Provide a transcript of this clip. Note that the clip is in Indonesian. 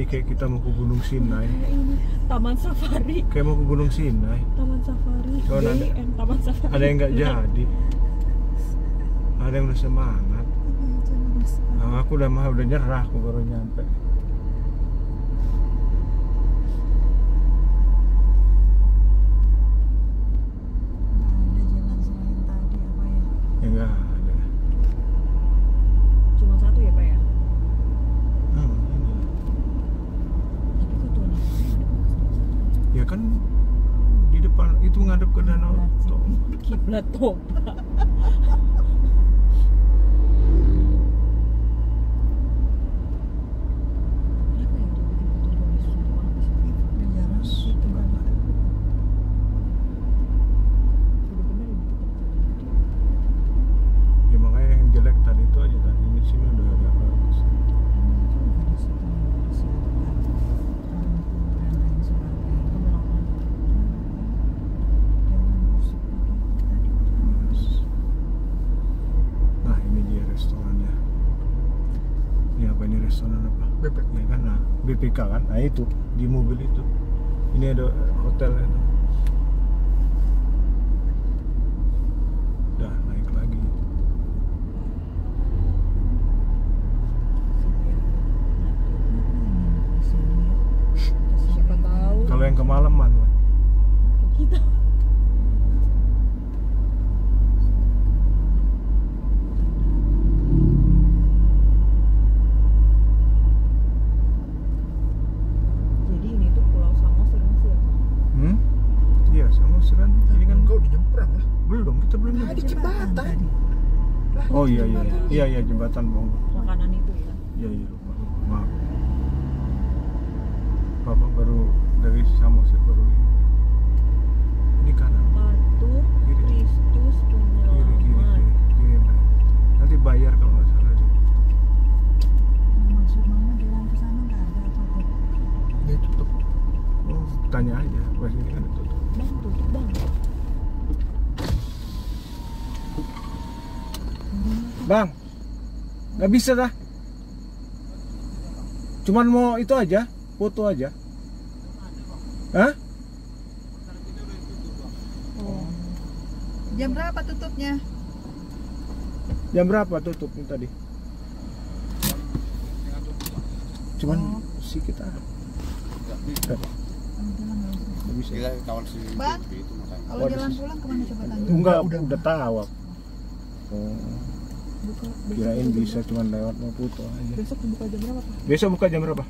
Kayak kita mau ke Gunung Sinai. Ini Taman Safari. Kayak mau ke Gunung Sinai. Taman Safari. Taman Safari. Ada yang nggak jadi. Ada yang udah semangat. Nah, aku udah nyerah, aku baru nyampe. Ada jalan selain tadi apa ya? Ya nggak ada. Cuma satu ya Pak ya? Ya kan di depan itu ngadep ke danau Kiblat Toba. Ya makanya yang jelek tadi itu aja, tadi ini sini udah agak bagus. Restoran apa? BPK. Ya kan, nah, BPK kan, nah itu di mobil itu. Ini ada hotelnya. Dah naik lagi. Siapa tahu. Kalau yang kemalaman, Kita. Ren. Ini kan Kau udah nyebrang lah. belum, kita belum Nah, nyampe. di jembatan. tadi. Lah, Oh iya iya. jembatan. Iya iya jembatan Bang. Yang kanan itu ya. Iya iya lupa. Maaf. Bapak baru dari Samosir baru ini. Ini kanan. Patung Kiri. Kristus Kiri kiri Penyelamat. kiri. Kiri. Nanti bayar kalau nggak salah deh. Maksud mama jalan ke sana nggak ada apa tuh? Ini tutup. Oh, tanya aja. Pas ini kan ditutup. Bang, tutup bang. Bang, nggak bisa dah. Cuman mau itu aja, foto aja. Hah? Oh. Jam berapa tutupnya? Jam berapa tutupnya tadi? Cuman sedikit aja. Kalau jalan nggak usah. Nggak bisa. Gila kawan si Bang. Devi itu makanya. Kalau Waduh. jalan pulang kemana coba tanya? Enggak, Udah. udah tahu aku. Oh, Buka, kirain bisa cuman lewat mau foto aja. besok buka jam berapa Pak? Besok buka jam berapa?